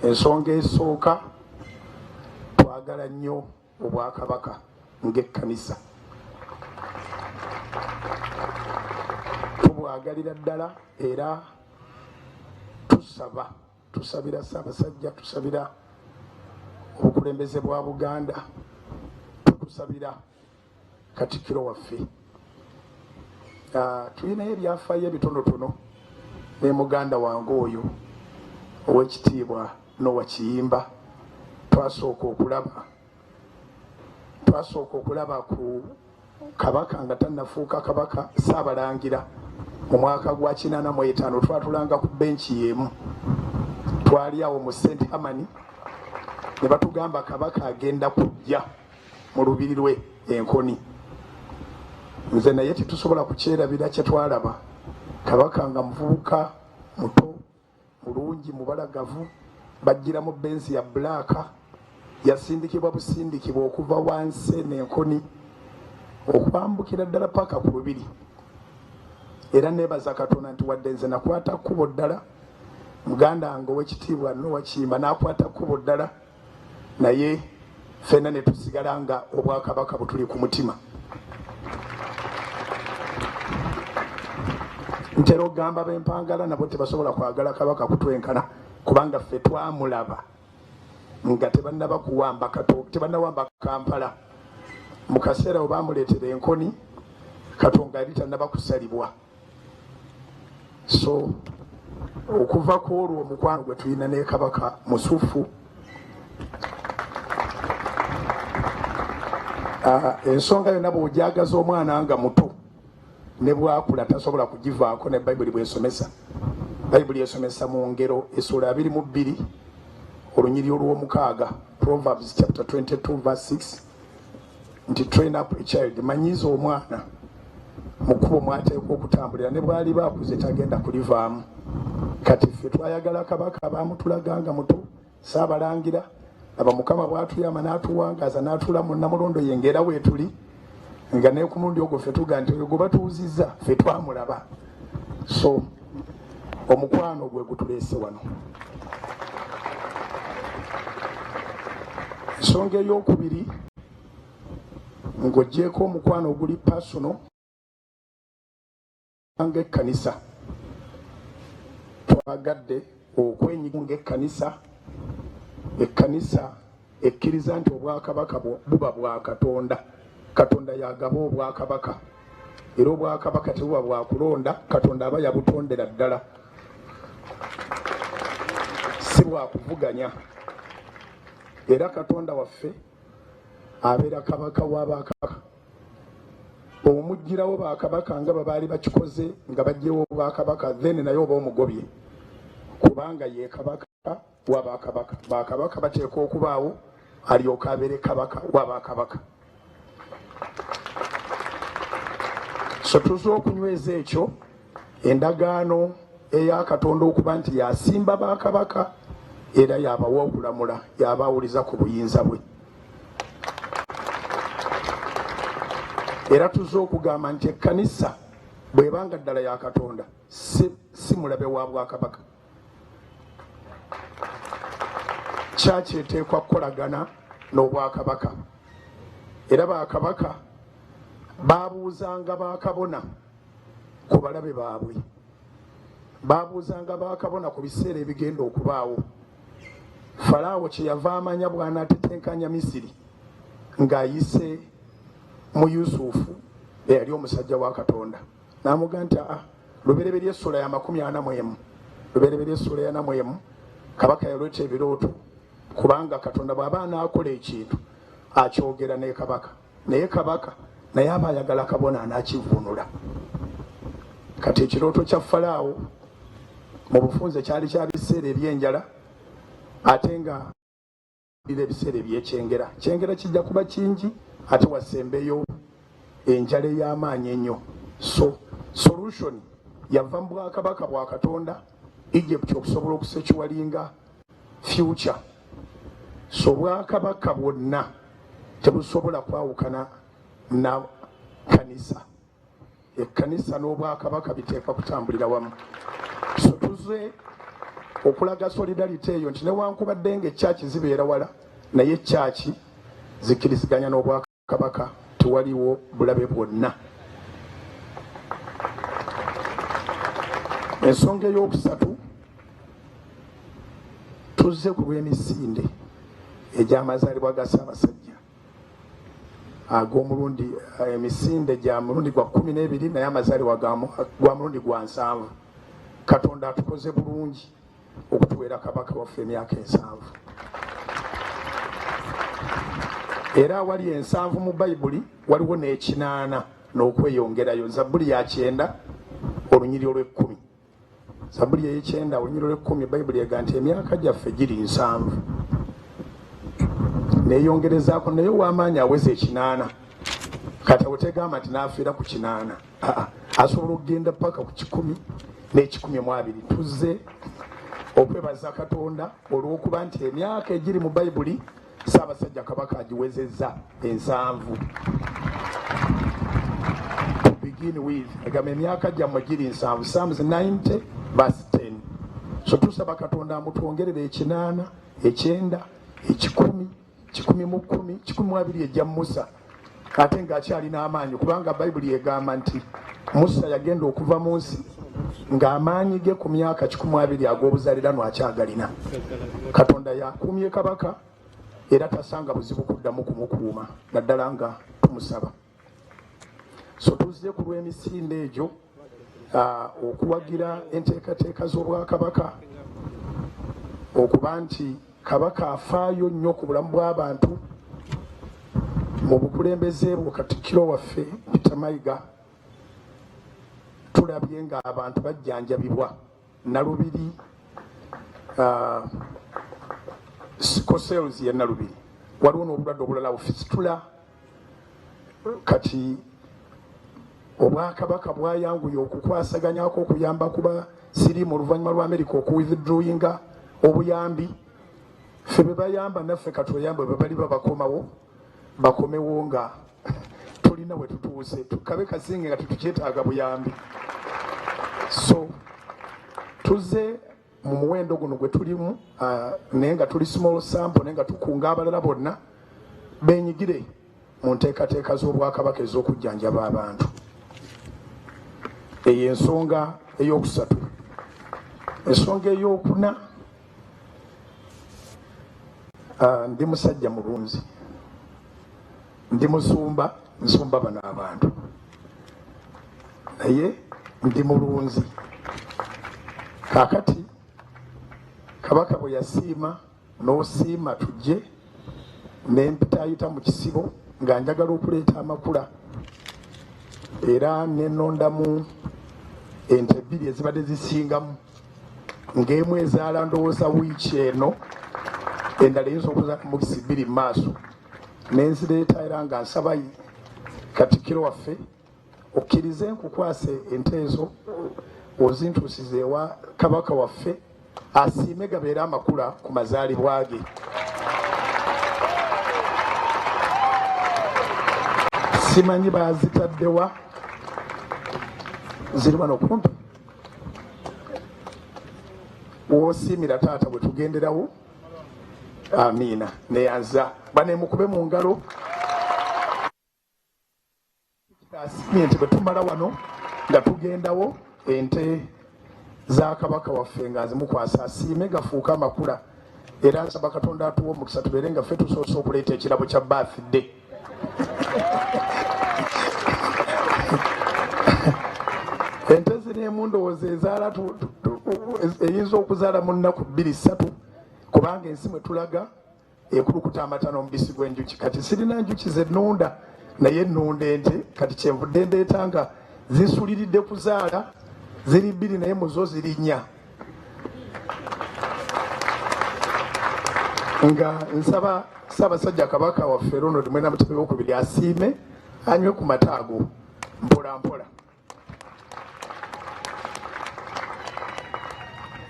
ensonga esooka twagala nnyo obwakabaka ng'ekkanisa tubwagalira ddala era tusabira Ssaabasajja, tusabira obukulembeze bwa Buganda, tukusabira Katikkiro waffe. Tulinayo ebyafaayo ebitonotono ne muganda wange oyo ow'ekitiibwa Noah Kiyimba twasooka okulaba ku kabaka nga tannafuuka kabaka Ssaabalangira mu mwaka gwa 1985 twatulanga ku benchi y'emu, twali awo mu St. Hamani ne batugamba kabaka agenda kujja mu lubiri lwe Enkoni. Nze naye tetusobola kukyerabira kye twalaba, kabaka nga muvubuka muto mulungi mubalagavu, bajjira mu benzi ya blaaka, yasindikibwa busindikibwa okuva wansi n'Enkoni okwambukira ddala paka ku lubiri. Era nebaza Katonda nti wadde nze nakwata kkubo ddala, muganda wange ow'ekitiibwa Noah Kiyimba n'akwata kkubo ddala, naye ffenna ne tusigala nga obwakabaka butuli ku mutima. Ntera okugamba b'Empangala nabo tebasobola kwagala kabaka kutwenkana, kubanga ffe twamulaba nga tebannaba Kampala. Mu kaseera we baamuleetera Enkoni, Katonga yali tannaba kusalibwa. So okuva ku olwo omukwano gwe tulina ne kabaka musufu. Ensonga yonna bw'ojagaza omwana nga muto ne bwakula tasobola kugivaako, ne Bayibuli bw'esomesa. Bayibuli esomesa mu Ngero essula 22 olunyiri olw'omukaaga, Proverbs chapter 22 verse 6, nti train up a child, manyiza omwana mu kkubo mwateekwa okutambulira, ne bw'ali baakuze tagenda kulivaamu. Kati ffe twayagala kabaka baamutulaganga muto Ssaabalangira, aba Mukama bw'atuyama n'atuwangaaza n'atuula mu Namulondo ye ng'era weetuli, nga ne ku mulundi ogwo ffe tuga nti oyo gwe batuuzizza ffe twamulaba. So omukwano gwe gutuleese wano. Ensonga ey'okubiri, ng'oggyeko omukwano oguli personal ng'ekkanisa, twagadde okwenyiga ng'ekkanisa. Ekkanisa ekkiriza nti obwakabaka buba bwa Katonda. Katonda yagaba obwakabaka, era obwakabaka tebuba bwa kulonda, Katonda aba yabutondera ddala, si bwa kuvuganya. Era Katonda waffe abeera kabaka w'abakabaka. Omugirawo bakabaka nga babaali bakikoze nga baggyewo obwakabaka, then naye oba omugobye, kubanga ye kabaka w'abakabaka. Bakabaka bateekwa okubaawo alyoka abeere kabaka w'abakabaka. So tuze okunyweza ekyo endagaano eya Katonda okuba nti yasimba bakabaka era yabawa okulamula, yabawuliza ku buyinza bwe. Era tuze okugamba nti ekkanisa bw'ebanga ddala ya Katonda si mulabe wa bwakabaka. Kyaki eteekwa kukolagana n'obwakabaka. Era bakabaka baabuuzanga bakabona ku balabe baabwe, baabuuzanga bakabona ku biseera ebigenda okubaawo. Falaawo kye yava amanya bw'anaatetenkanya Misiri ng'ayise mu Yusufu eyali omusajja wa Katonda, n'amugamba nti lubereberye essula ya 41, lubereberye essula ya 41, kabaka yaleeta ebirooto, kubanga Katonda bw'aba anaakola ekintu akyogera ne kabaka, naye kabaka naye aba ayagala kabona anaakivunula. Kati ekirooto kya Falaawo mu bufunze kyali kya biseera ebyenjala, ate nga ebiseera ebyekyengera. Kyengera kijja kuba kingi, ate wasembeyo enjala ey'amaanyi ennyo. So solution yava mu bwakabaka bwa Katonda, Egypt okusobola okusekiwalinga future. So bwakabaka bwonna tebusobola kwawukana na kanisa. Ekkanisa n'obwakabaka biteekwa kutambulira wamu. So tuze okulaga solidarity eyo nti newankubadde ng'ekyaki zibeera wala naye ekyaki zikkiriziganya n'obwakabaka tewaliwo bulabe bwonna. Ensonga ey'okusatu tuzze ku lw'emisinde egy'amazaalibwa ga Ssaabasajja ag'omulundi emisinde gya mulundi gwa 12 naye amazaalibwa gwa mulundi gwa 7. Katonda atukoze bulungi okutuweera kabaka waffe emyaka 7 era awali 7 mu Bayibuli waliwo n'ekinaana n'okweyongerayo. Zabbuli ya 9 olunyiri olw'10. Zabbuli ey'ekyenda olunyiri olw'10 Bayibuli ega nti emyaka gyaffe giri 7 neeyongerezaako naye ow'amaanyi aweze 8. kati otegamba nti n'afiira ku 8 asobola okugenda paka ku 10 n'ekikumi tuzze okwebaza Katonda olw'okuba nti emyaka egiri mu Bayibuli Ssaabasajja Kabaka agiwezezza 7. To begin with, egamba emyaka gyammwe giri 7. Psalms 90 verse 10. So tusaba Katonda amutwongerere 8, 9, 10, 11, 12 ejja Musa ate ng'akyalina amaanyi kubanga Bayibuli egamba nti Musa yagenda okuva mu nsi ng'amaanyi ge ku myaka 12 ag'obuzaaliranwa akyagalina. Katonda yakuumye kabaka era tasanga buzibu kuddamu kumukuuma naddala nga tumusaba. So tuzze ku lw'emisinde egyo okuwagira enteekateeka z'obwakabaka okuba nti kabaka afaayo nnyo ku bulamu bw'abantu mu bukulembeze bwe Katikkiro waffe Peter Mayiga tulabye ng'abantu bajjanjabibwa Nalubiri Sicosels ya Nalubiri waliwo n'obulwadde obulala Fistula. Kati obwakabaka bwayanguye okukwasaganyako okuyamba kuba siriimu oluvannyuma lwa Amerika okuwithdrawinga obuyambi ffe be bayamba naffe katuyambe bwe bali babakomawo bakomewo nga tulina we tutuuse tukabe kasinge nga tetukyetaaga buyambi. So tuzze mu muwendo guno gwe tulimu naye nga tuli small sample naye nga tukunga abalala bonna benyigire mu nteekateeka z'obwakabaka ez'okujjanjaba abantu. Eyo ensonga ey'okusatu. Ensonga ey'okuna, ndi musajja mulunzi, ndi musumba, nsumba bano abantu naye ndi mulunzi. Kaakati kabaka bwe yasiima n'osiima tujje nempitayita mu kisibo nga njagala okuleeta amakula era nenondamu ente 2 ezibadde zisingamu ng'emu ezaala ndowooza wiiki eno endala eyinza okuzaala mu bisi 2 mu maaso nenzireeta era nga nsaba Katikkiro waffe okkirize nkukwase ente ezo ozintuusize ewa kabaka waffe asiime gabeere amakula ku mazaalibwa ge. Simanyi bazitaddewa ziri wano kumpi wosiimira taata bwe tugenderawo. Amiina neyanza banemukube mu ngalo asiimye nti bwe tumala wano nga tugendawo ente za kabaka waffe nga zimukwasa asiime gafuuka amakula era nsaba Katonda atuwa omukisa tubeere nga ffe tusoose okuleeta ekirabo kya birthday. Ente zirimu ndowooza ezaala eyinza okuzaala mu nnaku 2-3 kubanga ensi mwe tulaga ekulukuta amata n'omubisi gw'enjuki. Kati sirina njuki ze nnunda naye nnunda ente kati kyenvudde ndeeta nga zisuliridde kuzaala ziri 2 naye muzo ziri 4 nga nsaba Ssaabasajja Kabaka waffe Ronald Mwenda Mutebi II asiime anywe ku mataago mpola mpola.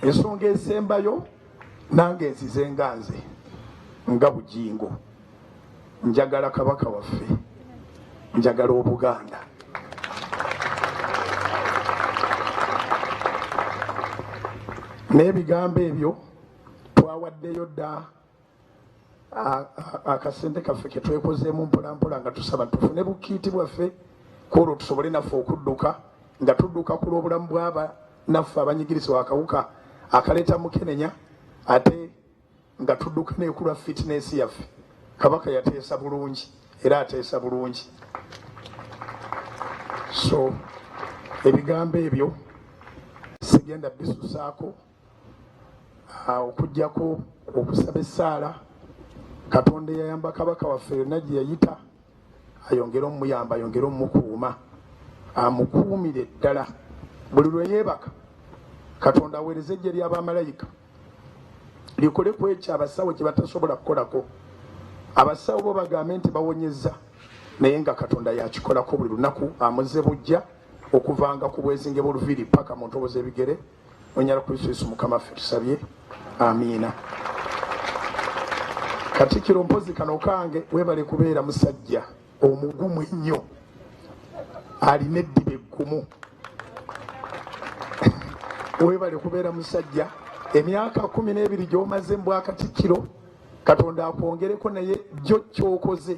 Ensonga esembayo nange nzize nga nze nga Bujingo njagala kabaka waffe, njagala Obuganda. n'ebigambo ebyo twawaddeyo dda akasente kaffe ke twekozeemu mpolampola nga tusaba tufune bukiiti bwaffe kwolwo tusobole naffe okudduka nga tudduka ku lw'obulamu bw'aba naffe abanyigirizibwa akawuka akaleeta mukenenya ate nga tudduka nekulwa fitness yaffe. Kabaka yateesa bulungi era ateesa bulungi. So ebigambo ebyo sigenda bisusaako okujjako okusaba essaala Katonda yayamba kabaka waffe yonna gye yayita ayongere omuyamba ayongere omukuuma amukuumire ddala buli lwe yeebaka Katonda aweereze eggye ly'abamalayika likole ku ekyo abasawo kye batasobola kukolako. Abasawo bo bagambe nti bawonyezza naye nga Katonda yakikolako buli lunaku amuze bujja okuvanga ku bwezinge bw'oluviiri paka mu ntobo z'ebigere onyala Kristo Yesu Mukama ffe tusabye amiina. Katikkiro mpozi kano kange weebale kubeera musajja omugumu ennyo alina eddiba eggumu. Weebale kubeera musajja emyaka 12 gy'omaze mu bwakatikkiro Katonda akwongereko naye jjo ky'okoze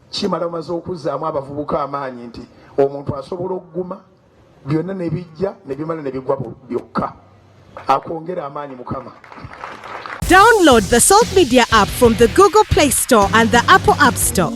kimala omaze okuzzaamu abavubuka amaanyi nti omuntu asobola okuguma byonna ne bijja ne bimala ne bigwa byokka. Akwongere amaanyi Mukama. Download the Salt Media app from the Google Play Store and the Apple App Store.